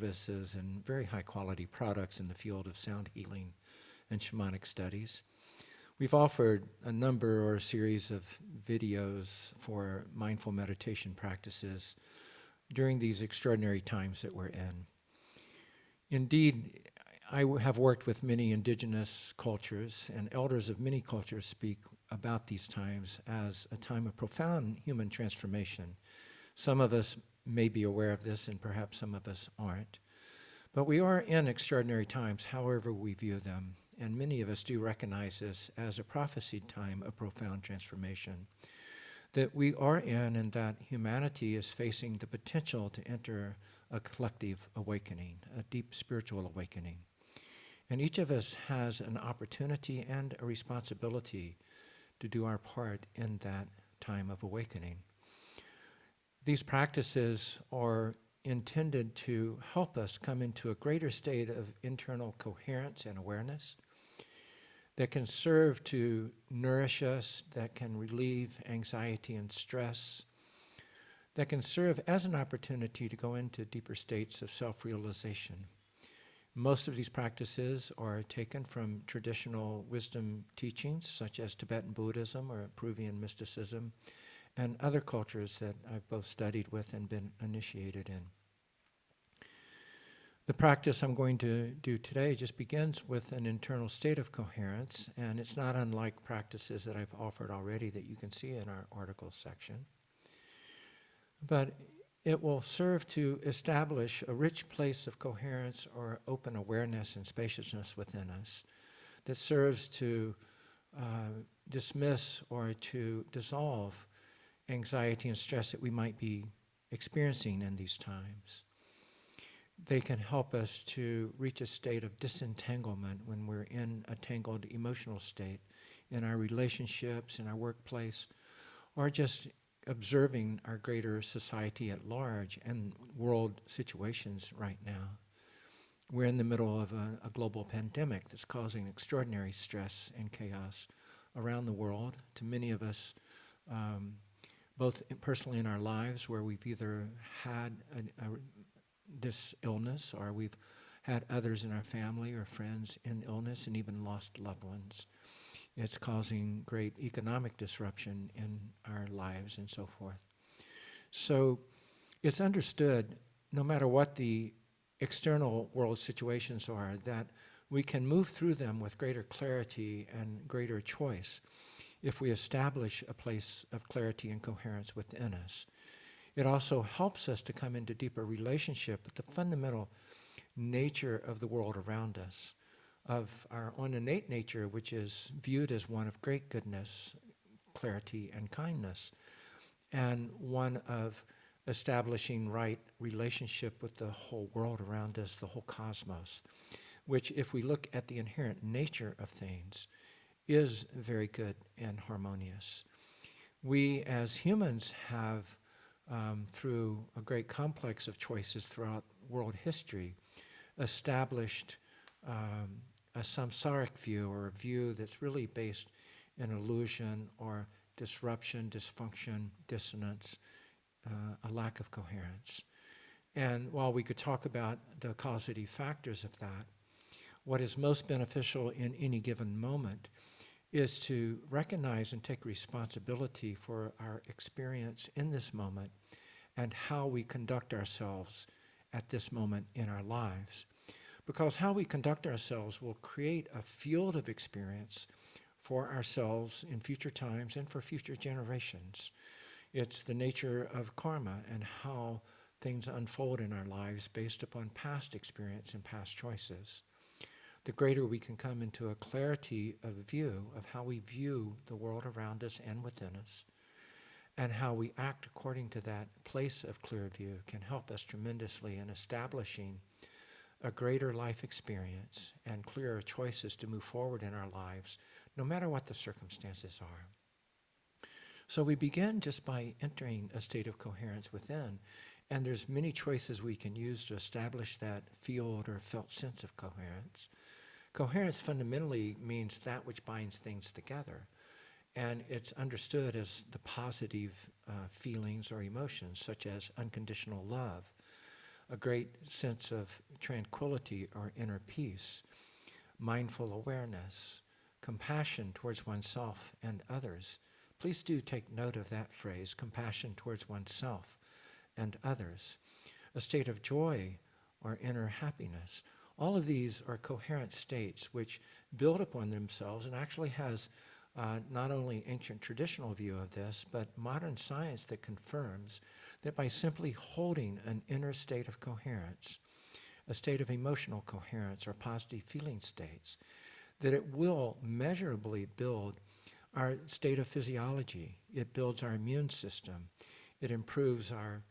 services and very high quality products in the field of sound healing and shamanic studies. We've offered a number or a series of videos for mindful meditation practices during these extraordinary times that we're in. Indeed, I have worked with many indigenous cultures, and elders of many cultures speak about these times as a time of profound human transformation. Some of us may be aware of this, and perhaps some of us aren't. But we are in extraordinary times, however we view them, and many of us do recognize this as a prophesied time of profound transformation that we are in, and that humanity is facing the potential to enter a collective awakening, a deep spiritual awakening. And each of us has an opportunity and a responsibility to do our part in that time of awakening. These practices are intended to help us come into a greater state of internal coherence and awareness that can serve to nourish us, that can relieve anxiety and stress, that can serve as an opportunity to go into deeper states of self-realization. Most of these practices are taken from traditional wisdom teachings, such as Tibetan Buddhism or Peruvian mysticism, and other cultures that I've both studied with and been initiated in. The practice I'm going to do today just begins with an internal state of coherence, and it's not unlike practices that I've offered already that you can see in our articles section. But it will serve to establish a rich place of coherence or open awareness and spaciousness within us that serves to dismiss or to dissolve anxiety and stress that we might be experiencing in these times. They can help us to reach a state of disentanglement when we're in a tangled emotional state in our relationships, in our workplace, or just observing our greater society at large and world situations right now. We're in the middle of a global pandemic that's causing extraordinary stress and chaos around the world to many of us, both personally in our lives, where we've either had this illness or we've had others in our family or friends in illness and even lost loved ones. It's causing great economic disruption in our lives and so forth. So it's understood, no matter what the external world situations are, that we can move through them with greater clarity and greater choice if we establish a place of clarity and coherence within us. It also helps us to come into deeper relationship with the fundamental nature of the world around us, of our own innate nature, which is viewed as one of great goodness, clarity, and kindness, and one of establishing right relationship with the whole world around us, the whole cosmos, which, if we look at the inherent nature of things, is very good and harmonious. We as humans have, through a great complex of choices throughout world history, established a samsaric view, or a view that's really based in illusion or disruption, dysfunction, dissonance, a lack of coherence. And while we could talk about the causative factors of that, what is most beneficial in any given moment is to recognize and take responsibility for our experience in this moment and how we conduct ourselves at this moment in our lives. Because how we conduct ourselves will create a field of experience for ourselves in future times and for future generations. It's the nature of karma and how things unfold in our lives based upon past experience and past choices. The greater we can come into a clarity of view of how we view the world around us and within us, and how we act according to that place of clear view, can help us tremendously in establishing a greater life experience and clearer choices to move forward in our lives, no matter what the circumstances are. So we begin just by entering a state of coherence within, and there's many choices we can use to establish that field or felt sense of coherence. Coherence fundamentally means that which binds things together, and it's understood as the positive feelings or emotions, such as unconditional love, a great sense of tranquility or inner peace, mindful awareness, compassion towards oneself and others. Please do take note of that phrase, compassion towards oneself and others. A state of joy or inner happiness. All of these are coherent states which build upon themselves and actually has not only ancient traditional view of this, but modern science that confirms that by simply holding an inner state of coherence, a state of emotional coherence or positive feeling states, that it will measurably build our state of physiology. It builds our immune system. It improves our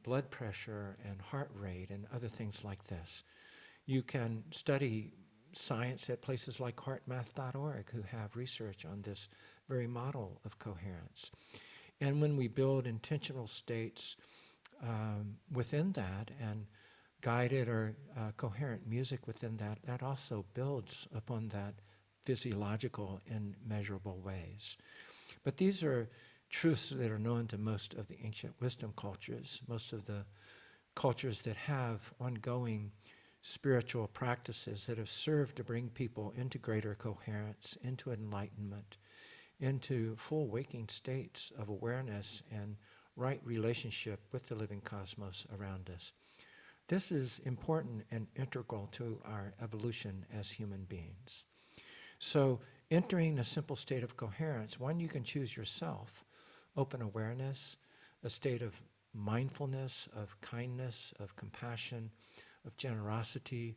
blood pressure and heart rate and other things like this. You can study science at places like heartmath.org who have research on this very model of coherence. And when we build intentional states within that and guided or coherent music within that, that also builds upon that physiological in measurable ways. But these are truths that are known to most of the ancient wisdom cultures, most of the cultures that have ongoing spiritual practices that have served to bring people into greater coherence, into enlightenment, into full waking states of awareness and right relationship with the living cosmos around us. This is important and integral to our evolution as human beings. So entering a simple state of coherence, one, you can choose yourself, open awareness, a state of mindfulness, of kindness, of compassion, of generosity,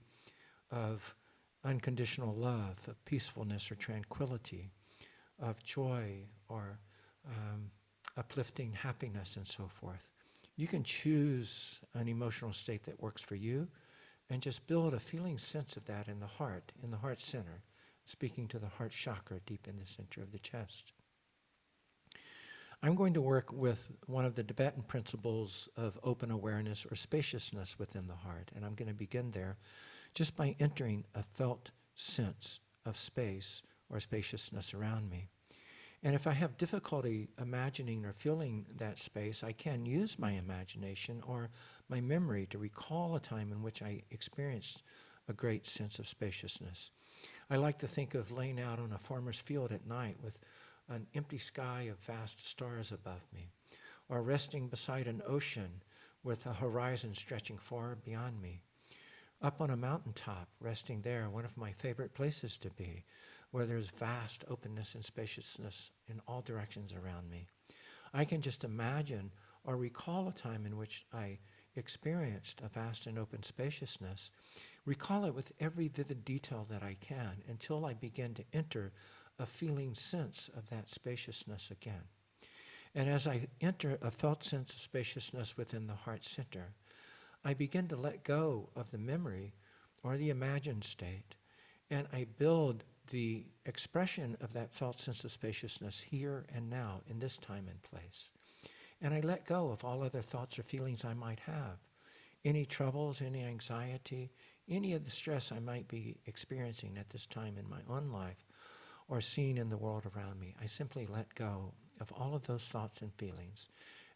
of unconditional love, of peacefulness or tranquility, of joy or uplifting happiness and so forth. You can choose an emotional state that works for you and just build a feeling sense of that in the heart center, speaking to the heart chakra deep in the center of the chest. I'm going to work with one of the Tibetan principles of open awareness or spaciousness within the heart, and I'm going to begin there just by entering a felt sense of space or spaciousness around me. And if I have difficulty imagining or feeling that space, I can use my imagination or my memory to recall a time in which I experienced a great sense of spaciousness. I like to think of laying out on a farmer's field at night with an empty sky of vast stars above me, or resting beside an ocean with a horizon stretching far beyond me. Up on a mountaintop, resting there, one of my favorite places to be, where there's vast openness and spaciousness in all directions around me. I can just imagine or recall a time in which I experienced a vast and open spaciousness, recall it with every vivid detail that I can until I begin to enter a feeling sense of that spaciousness again. And as I enter a felt sense of spaciousness within the heart center, I begin to let go of the memory or the imagined state, and I build the expression of that felt sense of spaciousness here and now in this time and place. And I let go of all other thoughts or feelings I might have, any troubles, any anxiety, any of the stress I might be experiencing at this time in my own life or seeing in the world around me. I simply let go of all of those thoughts and feelings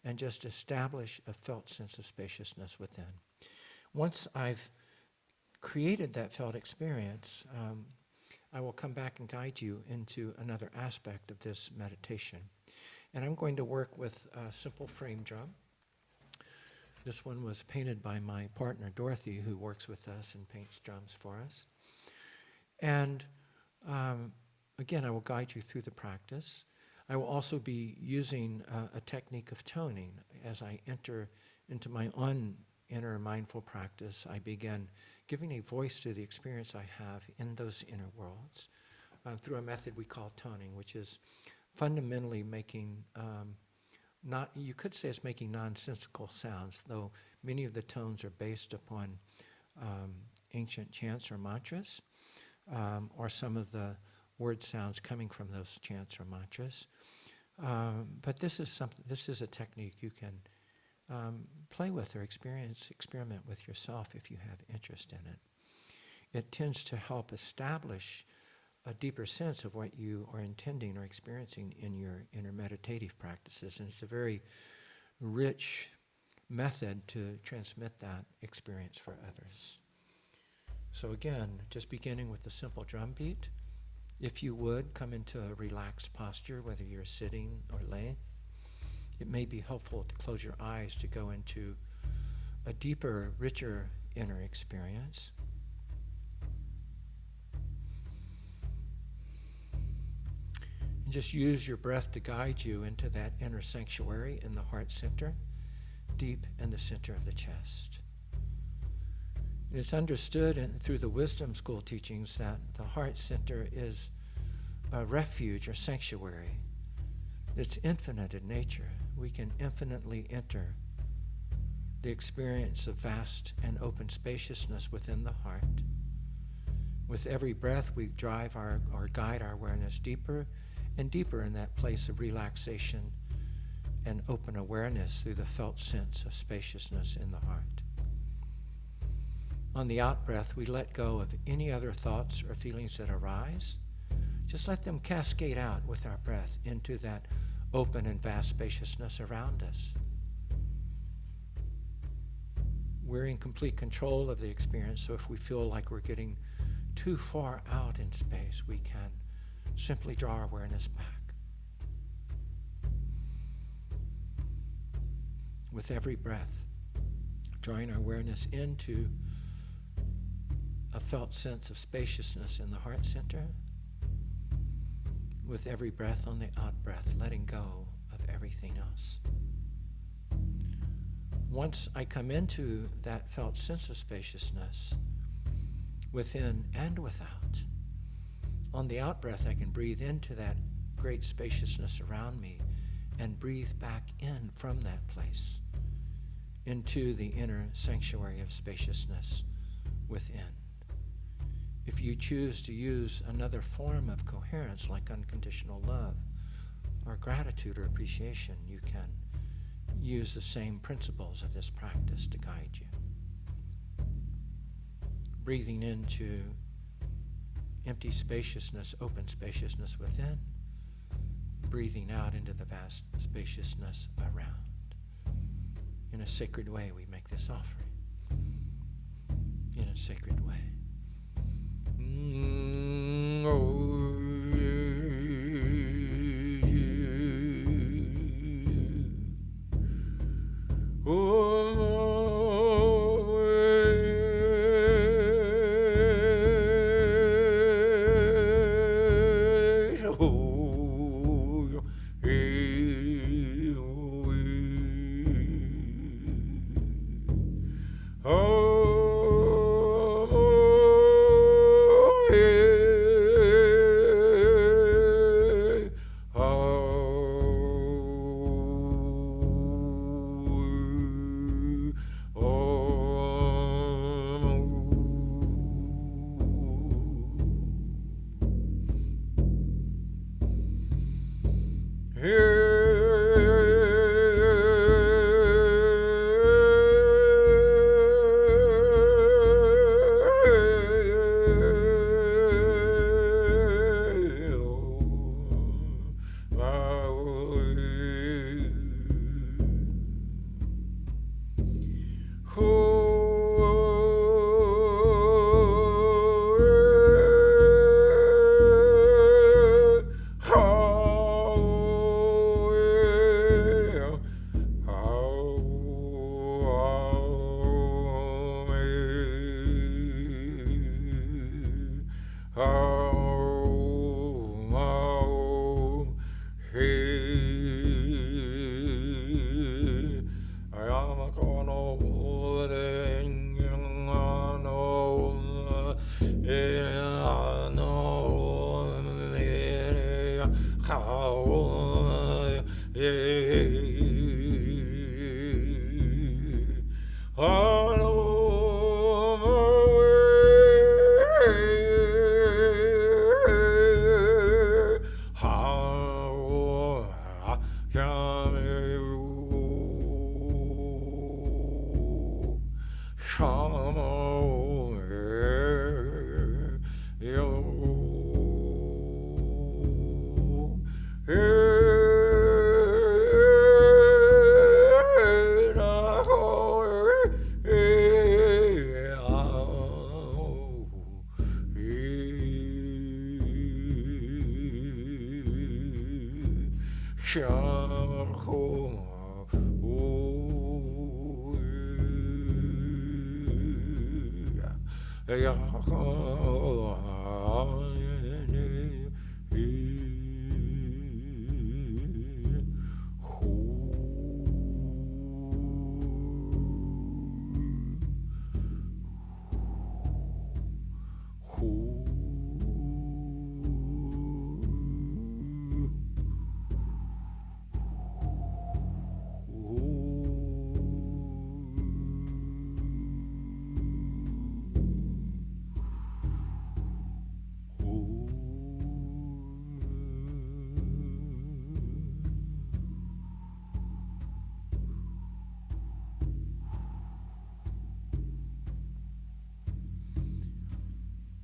and just establish a felt sense of spaciousness within. Once I've created that felt experience, I will come back and guide you into another aspect of this meditation. And I'm going to work with a simple frame drum. This one was painted by my partner, Dorothy, who works with us and paints drums for us. And again, I will guide you through the practice. I will also be using a technique of toning. As I enter into my own inner mindful practice, I begin giving a voice to the experience I have in those inner worlds through a method we call toning, which is fundamentally making, you could say it's making nonsensical sounds, though many of the tones are based upon ancient chants or mantras, or some of the word sounds coming from those chants or mantras. But this is a technique you can play with or experiment with yourself if you have interest in it. It tends to help establish a deeper sense of what you are intending or experiencing in your inner meditative practices. And it's a very rich, method to transmit that experience for others. So again, just beginning with the simple drum beat. If you would, come into a relaxed posture, whether you're sitting or laying. It may be helpful to close your eyes to go into a deeper, richer inner experience. And just use your breath to guide you into that inner sanctuary in the heart center, deep in the center of the chest. And it's understood through the wisdom school teachings that the heart center is a refuge or sanctuary. It's infinite in nature. We can infinitely enter the experience of vast and open spaciousness within the heart. With every breath, we drive or guide our awareness deeper and deeper in that place of relaxation and open awareness through the felt sense of spaciousness in the heart. On the out-breath, we let go of any other thoughts or feelings that arise. Just let them cascade out with our breath into that open and vast spaciousness around us. We're in complete control of the experience, so if we feel like we're getting too far out in space, we can simply draw our awareness back. With every breath, drawing our awareness into a felt sense of spaciousness in the heart center. With every breath on the out-breath, letting go of everything else. Once I come into that felt sense of spaciousness, within and without, on the out-breath I can breathe into that great spaciousness around me and breathe back in from that place into the inner sanctuary of spaciousness within. If you choose to use another form of coherence like unconditional love or gratitude or appreciation, you can use the same principles of this practice to guide you. Breathing into empty spaciousness, open spaciousness within, breathing out into the vast spaciousness around. In a sacred way, we make this offering. In a sacred way. Oh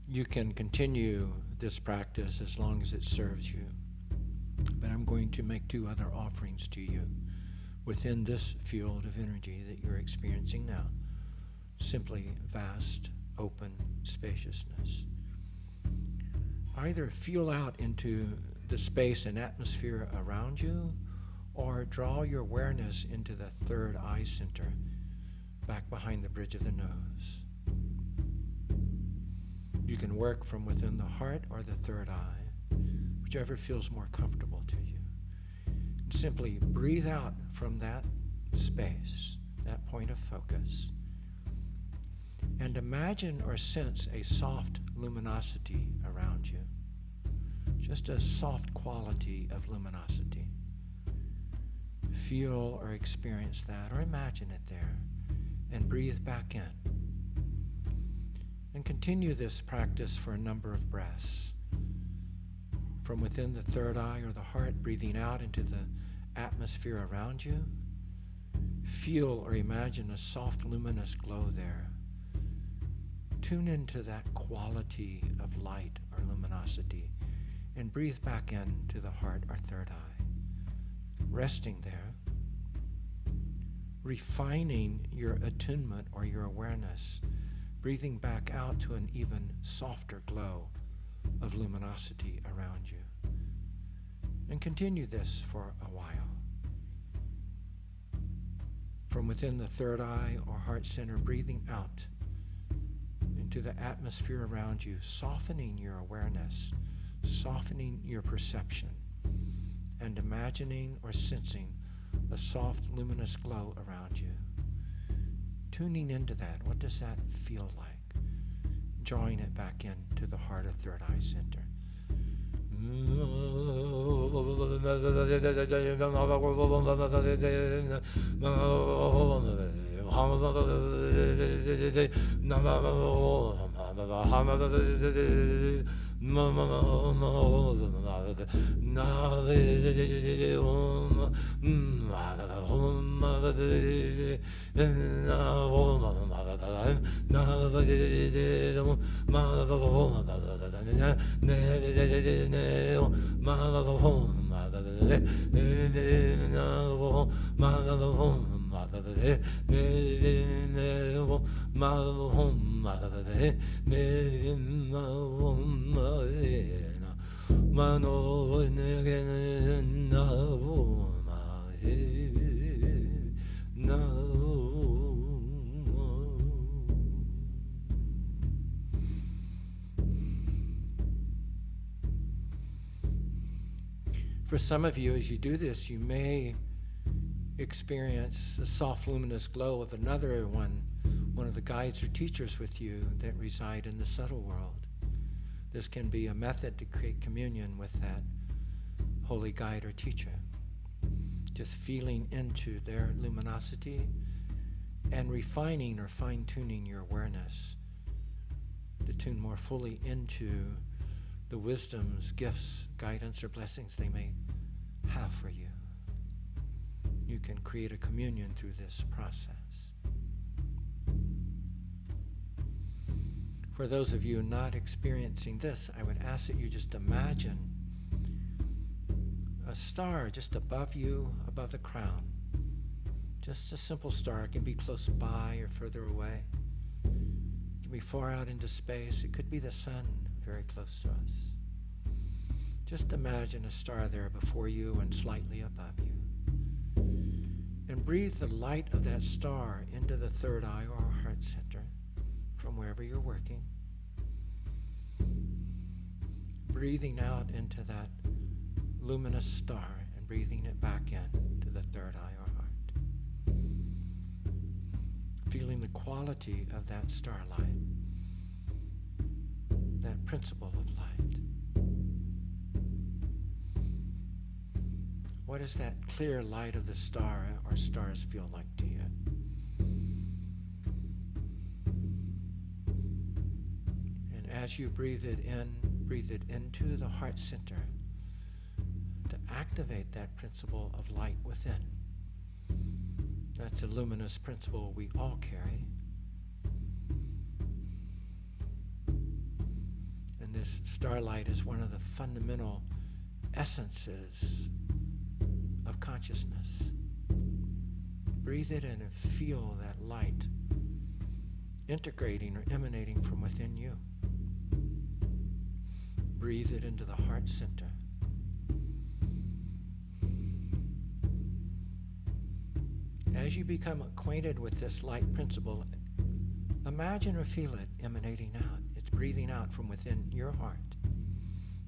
You can continue this practice as long as it serves you. But I'm going to make two other offerings to you within this field of energy that you're experiencing now. Simply vast, open spaciousness. Either feel out into the space and atmosphere around you, or draw your awareness into the third eye center, back behind the bridge of the nose. You can work from within the heart or the third eye, whichever feels more comfortable to you. And simply breathe out from that space, that point of focus, and imagine or sense a soft luminosity around you. Just a soft quality of luminosity. Feel or experience that, or imagine it there, and breathe back in. And continue this practice for a number of breaths. From within the third eye or the heart, breathing out into the atmosphere around you. Feel or imagine a soft luminous glow there. Tune into that quality of light or luminosity and breathe back into the heart or third eye. Resting there, refining your attunement or your awareness, breathing back out to an even softer glow of luminosity around you. And continue this for a while. From within the third eye or heart center, breathing out into the atmosphere around you, softening your awareness, softening your perception, and imagining or sensing a soft luminous glow around you. Tuning into that, what does that feel like? Drawing it back into the heart or third eye center. For some of you, as you do this, you may experience the soft luminous glow of another one of the guides or teachers with you that reside in the subtle world. This can be a method to create communion with that holy guide or teacher. Just feeling into their luminosity and refining or fine-tuning your awareness to tune more fully into the wisdoms, gifts, guidance, or blessings they may have for you. You can create a communion through this process. For those of you not experiencing this, I would ask that you just imagine a star just above you, above the crown. Just a simple star. It can be close by or further away. It can be far out into space. It could be the sun very close to us. Just imagine a star there before you and slightly above you. And breathe the light of that star into the third eye or heart center from wherever you're working. Breathing out into that luminous star and breathing it back in to the third eye or heart. Feeling the quality of that starlight, that principle of light. What does that clear light of the star or stars feel like to you? And as you breathe it into the heart center to activate that principle of light within. That's a luminous principle we all carry. And this starlight is one of the fundamental essences of consciousness. Breathe it in and feel that light integrating or emanating from within you. Breathe it into the heart center. As you become acquainted with this light principle, imagine or feel it emanating out. It's breathing out from within your heart,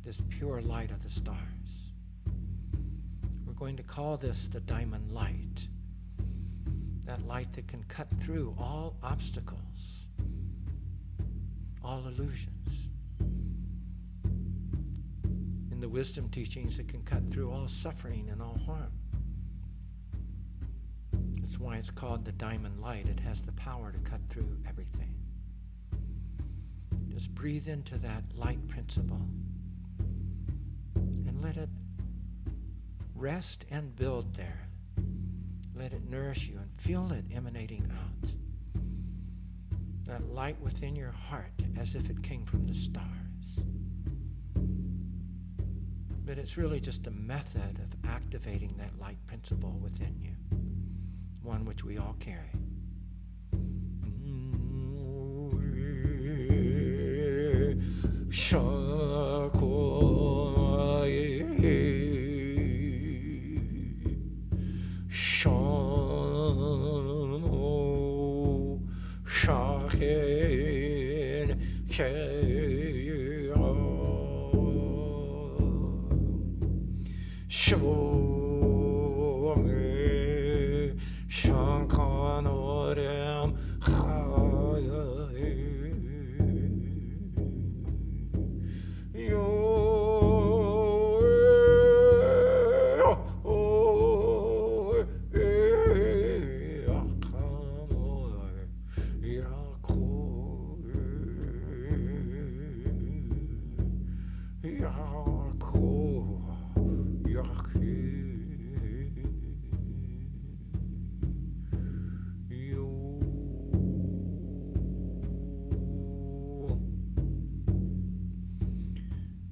this pure light of the stars. We're going to call this the diamond light, that light that can cut through all obstacles, all illusions. In the wisdom teachings, it can cut through all suffering and all harm. That's why it's called the diamond light. It has the power to cut through everything. Just breathe into that light principle and let it rest and build there. Let it nourish you and feel it emanating out. That light within your heart as if it came from the stars. But it's really just a method of activating that light principle within you, one which we all carry.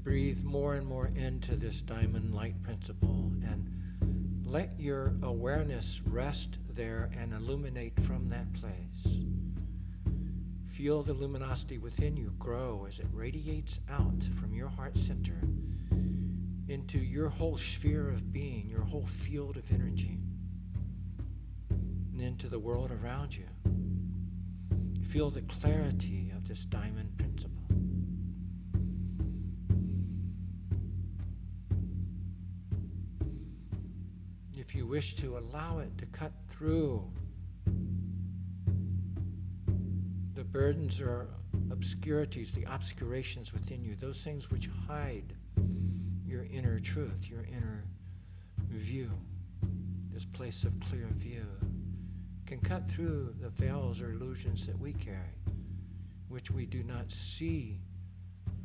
Breathe more and more into this diamond light principle and let your awareness rest there and illuminate from that place. Feel the luminosity within you grow as it radiates out from your heart center into your whole sphere of being, your whole field of energy, and into the world around you. Feel the clarity of this diamond principle. If you wish to, allow it to cut through the burdens or obscurities, the obscurations within you, those things which hide your inner truth, your inner view, this place of clear view, can cut through the veils or illusions that we carry, which we do not see,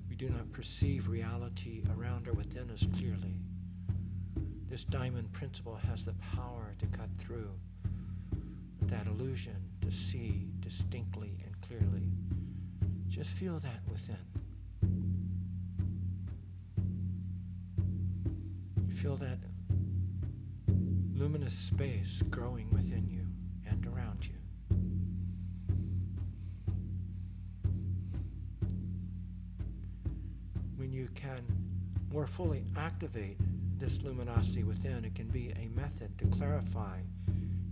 we do not perceive reality around or within us clearly. This diamond principle has the power to cut through that illusion, to see distinctly and clearly. Just feel that within. Feel that luminous space growing within you and around you. When you can more fully activate this luminosity within, it can be a method to clarify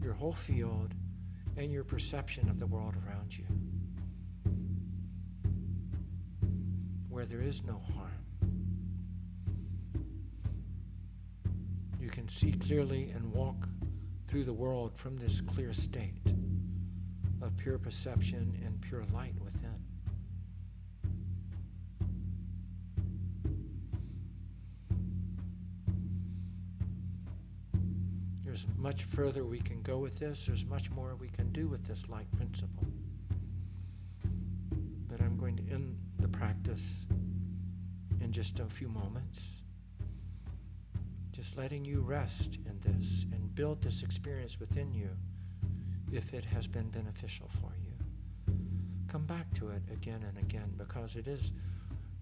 your whole field and your perception of the world around you, where there is no harm. You can see clearly and walk through the world from this clear state of pure perception and pure light within. There's much further we can go with this. There's much more we can do with this light principle. But I'm going to end the practice in just a few moments. Just letting you rest in this and build this experience within you if it has been beneficial for you. Come back to it again and again, because it is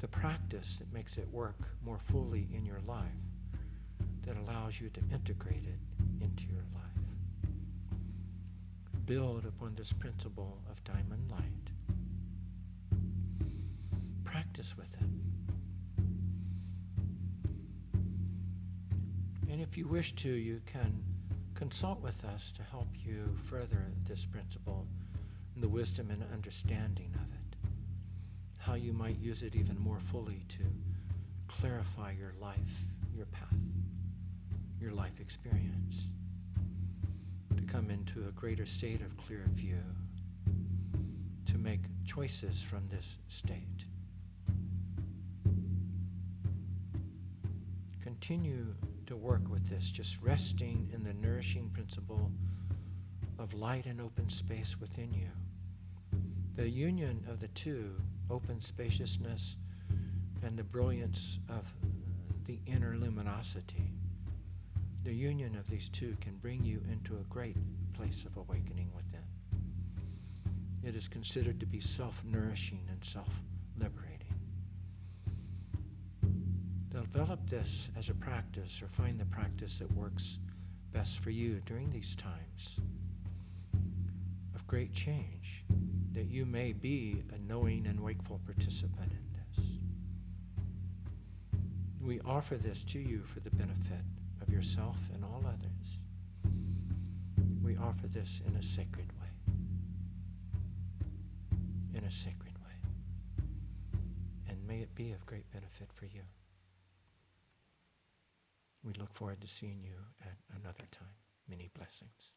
the practice that makes it work more fully in your life, that allows you to integrate it into your life. Build upon this principle of diamond light. Practice with it. And if you wish to, you can consult with us to help you further this principle and the wisdom and understanding of it, how you might use it even more fully to clarify your life, your path, your life experience, to come into a greater state of clear view, to make choices from this state. Continue to work with this, just resting in the nourishing principle of light and open space within you. The union of the two, open spaciousness and the brilliance of the inner luminosity, the union of these two can bring you into a great place of awakening within. It is considered to be self-nourishing and self-liberating. Develop this as a practice, or find the practice that works best for you during these times of great change, that you may be a knowing and wakeful participant in this. We offer this to you for the benefit of yourself and all others. We offer this in a sacred way. In a sacred way. And may it be of great benefit for you. We look forward to seeing you at another time. Many blessings.